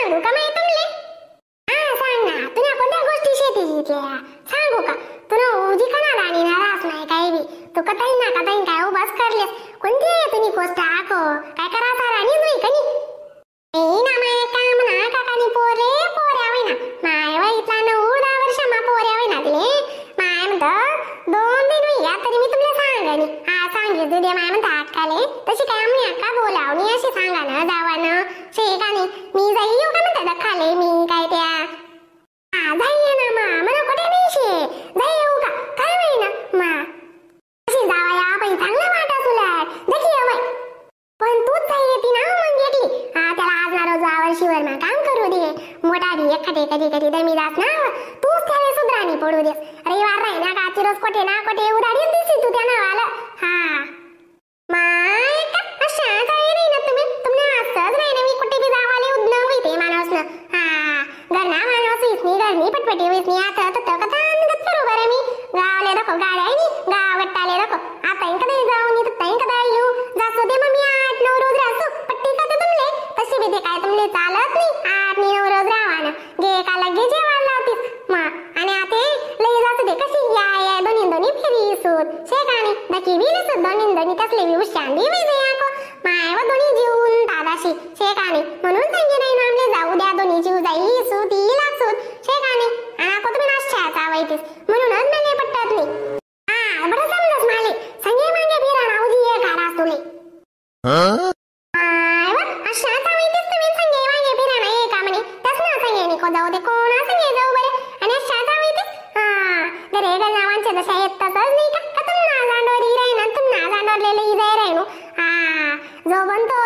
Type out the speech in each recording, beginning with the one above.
सांगू का मी तुमले? हा सांग ना, तुला कोणत्या गोष्टी शेतीच्या सांगू का? तुला उजी कणाला आणि नाराज नाही काही बी. तू कताई ना कताई काय उभाच करलेस. कोणती आहे तुम्ही गोष्ट आखो काय करा राणी नाही कनी ना माय काम ना काकानी पोरे पोऱ्या होय ना माय वैतला 9-10 वर्ष मा पोऱ्या होय ना तिले माय म्हणत 2 दिन होई या तरी मी तुला सांगणी. हा सांगितलं दे माय म्हणत अक्काले तशी काय मी अक्का बोलावणी अशी सांगा ना जावानं शेकाने मी जाई येऊ का म्हणत दखाले मी काय त्या हा जाई ना मा मला कुठे नाही शे जाई येऊ का काय होई ना मा अशी जावा या बाई चांगला वाटा तुला देखी ये बाई पण तूच जाई येती ना मग येतली. हा त्याला आज ना रोज वर्षीवर मा काम करू दे मोठा दी एकटे कधी कधी दमी दास ना तूच त्याला सुधराणी पडू दे. रविवार नाही ना काची रोज कोठे ना कोठे उदाडी दिसती तू त्या नावाला. हा माय का अशा जाई नाही ना तुम्ही असंच नाही ना मी कुठे बी जावाले उद्नव होईते माणूस ना. हा घरना माणूस इसनी घरनी पटपटी होईसनी आता तर कथान गत करू बरं मी गावले दाखव गाड्या आहे नी गाव गट्टाले दाखव आता इंकदे जाऊ नी तर इंकदा येऊ जासू दे मग मी 8-9 रोज राहतो पट्टी करते तुमले तशी बी ते काय तुमले चालत नाही 8-9 रोज राहावानं गे का लगे जेवायला लावतीस मग आणि आता लई जासू दे कशी या दोन्ही फेरी सूत शेकाणी दकी बी नसत दोन्ही कसले बी उशांडी वैसे याको माय व दोन्ही जीवन दादाशी शेकाणी म्हणून सांगे नाही ना आमले जाऊ द्या दोन्ही जीव जाई सूत येईल सूत शेकाणी आणि ako तुम्ही नाश्त्याचा वैतीस म्हणूनच मला पटत नाही. हा बरं समजस माले संगे मागे फिरा नावजी ये घरा तुले अशा वैतीस तुम्ही संगे मागे फिरा ना ये का म्हणे तस ना संगे निको जाऊ दे कोणा संगे जाऊ बरे आणि अशा वैतीस हा घरे गजावांचे जशा येत तसंच नाही का तुम ना जांडोरी राही ना तुम ना जांडोरलेले इजाय राही नो. हा जो बनतो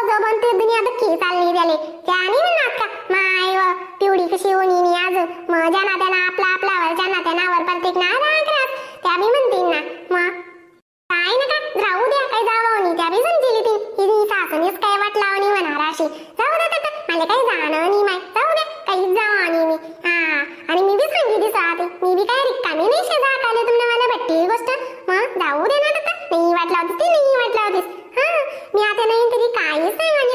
दुनिया दुःखी चालली त्याले त्यानी म्हणत का माय व पिवडी कशी होणी नी आज मग ज्यांना त्यांना आपला आपलावर ज्यांना त्यांनावर प्रत्येक ना रागरास त्या बी म्हणतील ना मग काय नका राहू द्या काय जावं त्या बी समजेल ती ही सासनीच काय वाट लावणी म्हणणार अशी जाऊ द्या आता मला काही जाणं नाही माय जाऊ द्या काहीच जावं आणि मी हा आणि मी बी सांगितली साथे मी बी काय रिकामी नाही शे जाकाले तुमने मला भेटली गोष्ट मग जाऊ दे ना आता नाही वाट लावतीस ती नाही वाट लावतीस. हा मी आता नाही तरी काही सांगानी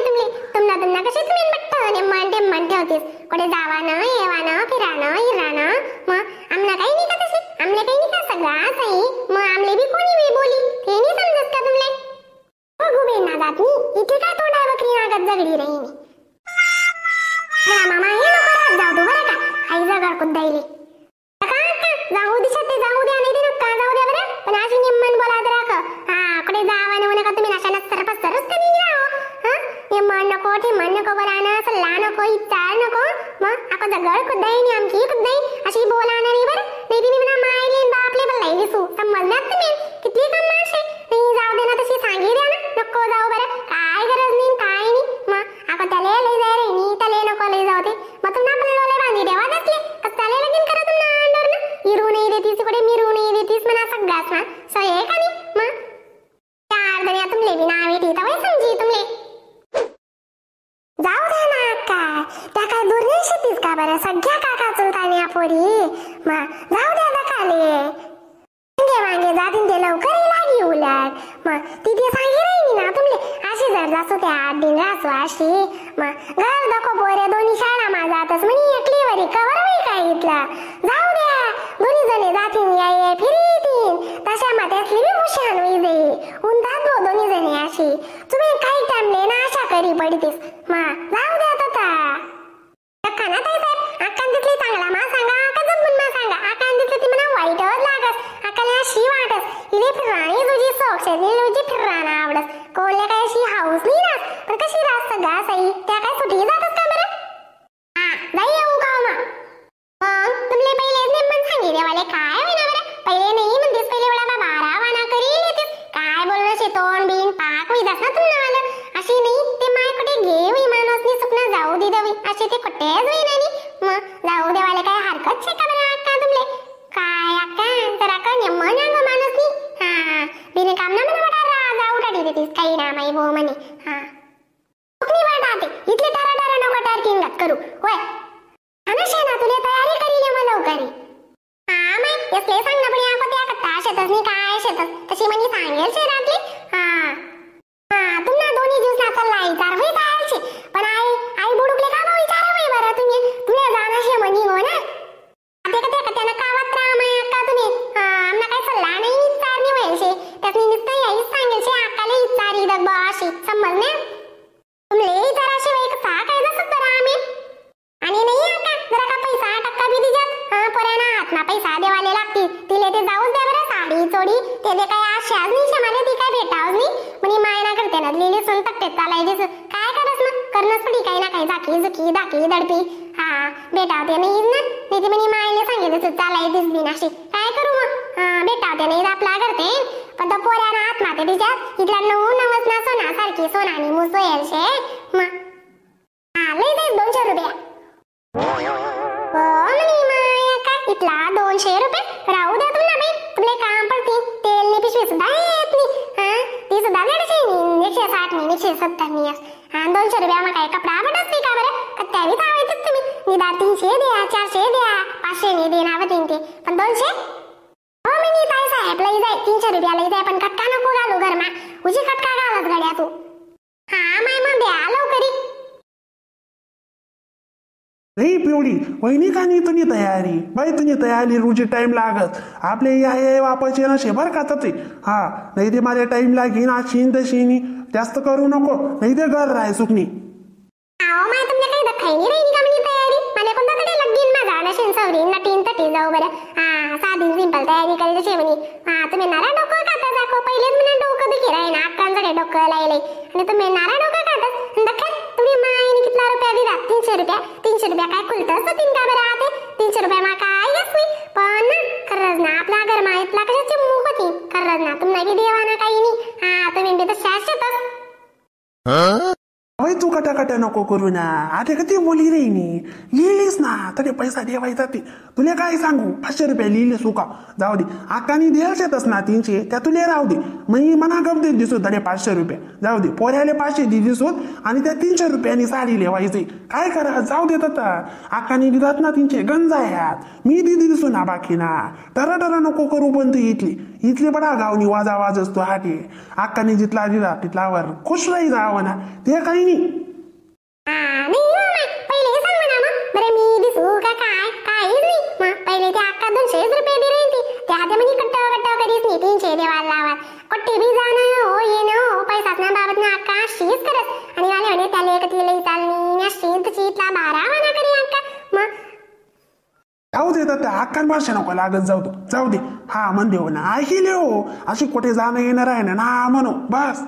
तुमना कशी तुम्ही बट्ट नेमन ठेवतीस कुठे जावानं येवानं फिरानं हिरानं मग आमना काही नाही का तसे आमले काही नाही का सगळा सही मग आमले बी कोणी बी बोली ते नाही समजत का तुमले बघू बेन ना जात मी इथे काय तोंडा बकरी नागत जगडी राही मी मामा हे नको जाऊ तू बरं का आई जगड कुद्दाईले जाऊ दिशा ते जाऊ द्या नाही ते नका जाऊ द्या बरं पण अशी निम्मन बोलात राख. हा कुठे जावानं म्हणे का तुम्ही नाशाना सरपच कधी राहो हा निम्मन नको ठिम्मन नको बरानं सल्ला नको इचार नको मग आपण जगड कुद्दाई आमची कुद्दाई अशी बोलानं नाही बरं नाही तुम्ही म्हणा मायले बापले बल्लाई दिसू समजलात तुम्ही किती काम माणसे नाही जाऊ दे ना तशी सांगी द्या ना नको जाऊ बरं काय गरज नाही काय नाही मग आपण त्याला लई जाय रे मी त्याला नको लई जाऊ दे मग तुम्हाला आपण लोले बांधी देवा नसले कसले लगीन करा तुम्हाला अंडर ना इरू नाही देतीस कुठे मिरू नाही देतीस म्हणा सगळ्याच ना सही आहे का नाही मग चार जण तुमले बी नाव येते तर समजी तुमले जाऊ द्या ना काय त्या काय दूर नाही शेतीस का बरं सगळ्या काका चुलताने पोरी मग जाऊ द्या दखाले मागे जातीन ते लवकर लागी उलट मग तिथे सांगे राहिली ना तुमले अशी जर जासो त्या 8 दिन रासो अशी मग घर दखो पोरे दोन्ही शाळा मा जातस म्हणे एकली वरी कवर मी काय इथला जाऊ द्या दोन्ही जणे जातीन या फिरीतीन तशा मात्यातली बी मुशान होई जाई उंदात दोन्ही जणे अशी तुम्ही काही टाइमले ना आशा करी पडतीस मग जाऊ द्या आता अक्का ना ताई साहेब अक्कान तिथली चांगला मा सांगा का जमून मा सांगा अक्कान तिथली ती म्हणा वाईटच लागस अक्काला अशी वाटस इले फिराणी तुझी सोक्षेली तुझी फिराना आवडस कोल्हे काय अशी हाऊस नाही ना पण कशी रास सगळा सई त्या काय सुटी जातस का बरं हा जाई येऊ का मग तुमले पहिले नेमन सांगितले वाले काय होईना बरं पहिले नाही म्हणतेस पहिले वेळा बारा वाना करी येतेस काय बोलणं शेतोण बिन पाक होईदास ना तुमना आलं अशी नाही ते माय कुठे घे माणूसनी स्वप्न जाऊ दे दवी असे ते कुठेच होईना नी मग जाऊ देवाले काय हरकत शे का बरं अक्का तुमले काय अक्का जरा का नेमन अंग माणूसनी हा बिने काम ना म्हणा वाटा राजा उठाडी देतीस काही ना माई भो म्हणे हा कुठली वाटाते इथले टारा नको टारकिंग करू होय अनशे ना तुले तयारी करी ले मला लवकर हा माई यसले सांग ना पण या को त्या कट्टा शेतस नी काय शेतस तशी म्हणी सांगेल शेरातली हा हा तुम्हाला दोन्ही दिवस ना चालला विचार होई जायचे पण आई बुडुकले का विचार होई बरं अशी समजणे तुमले जराशी वेळ का काय जसं करा आम्ही आणि नाही आता जरा का पैसा टक्का बी दिजात पोरांना हातना पैसा देवाले लागती तिले ते जाऊच द्या बरं साडी चोडी ते दे काय आशाच नाही शमाले ती काय भेटावच नाही म्हणे मायना करते ना लिली सुन तकते चालाय दिस काय करस ना करणच पडी काही ना काही झाकी झुकी दाकी दडपी हा भेटावते नाही ना नाही ती म्हणे मायने सांगितलं चालाय दिस बिनाशी काय करू मग भेटावते नाही आपला करते पण तो पोऱ्याना आत्माते तिच्या इथला नवस ना सोना सारखी सोनानी मुसो येलशे मग हा लई दे 200 रुपया इतला 200 रुपये राहू द्या तुम्हाला बाई तुमले काम पडती तेल ने पिशवी सुद्धा येत नाही ती सुद्धा 160 नाही 170 नाही 200 रुपया मग काय कपडा आवडत नाही का बरं कत्यावी थावायचं तुम्ही निदान 300 द्या 400 द्या 500 नाही देणार तीन ते पण 200 हो मी नी ताई साहेब लई जाय 300 रुपया लई जाय पण कटका नको घालू घरमा उजी कटका घालत गड्या तू हा माय मग द्या लवकरी नाही पिवळी वहिनी का नाही तुझी तयारी बाई तुझी तयारी रोजी टाइम लागत आपले या वापस येणं शेभर खातात हा नाही ते माझ्या टाइम लागेन आशीन तशीनी जास्त करू नको नाही ते घर राह सुकनी आओ माय तुमने काही दखाई नाही राहिली का म्हणी तयारी मला कोणता तरी लगीन मा जाणं शेन सवरी नटीन तटी जाऊ बरं साधी सिंपल तयारी करेल शे म्हणी तुम्ही नारा डोकं खाता दाखव पहिलेच म्हणे डोकं दुखी राही ना अक्कांचं काय डोकं लायलंय आणि तुम्ही नारा डोकं खातात दखत तुम्ही मायने कितला रुपया दिला 300 रुपया काय खुलतच तीन का बरं आते 300 रुपया मा काय असवी पण ना खरंच ना आपल्या घर मा इतला कशाची मुख होती खरंच ना तुम्हाला बी देवाना काही नाही तुम्ही बी तर शाश्वतच अय तू कटा नको करू ना आता कधी बोली रे नी लिहिलीस ना तरी पैसा देवायचा ते तुला काय सांगू 500 रुपये लिहिले सुका जाऊ दे आकानी द्यायचेतच ना 300 त्या तुला राहू दे मग मना गप दे दिसू तडे 500 रुपये जाऊ दे पोऱ्याले 500 दे दिसूत आणि त्या 300 रुपयांनी साडी लेवायची काय करा जाऊ देत आता आकानी दिलात ना 300 गंजायात मी दिदी दिसू ना बाकी ना टरा नको करू पण तू इथली बडा गावनी वाज असतो हाटे आकानी जितला दिला तिथलावर खुश राही जावं ना ते काही नाही पहिले सांग म्हणा मग बरं मी दिसू का काय काहीच नाही मग पहिले ते अक्का 200 रुपये दे रे त्या हाते म्हणे कट्टा करीत नाही 300 देवाला लावा कोट्टे बी जाणं हो येणं हो पैसाच ना बाबत ना अक्का शीच करत आणि वाले म्हणे त्याला एक तिला चालणी ना शीत चीतला 12 म्हणा करी अक्का मग जाऊ दे तर आकान भाषा नको लागत जाऊ दे हा म्हणते हो ना ऐकले हो अशी कुठे जाणं येणार आहे ना म्हणू बस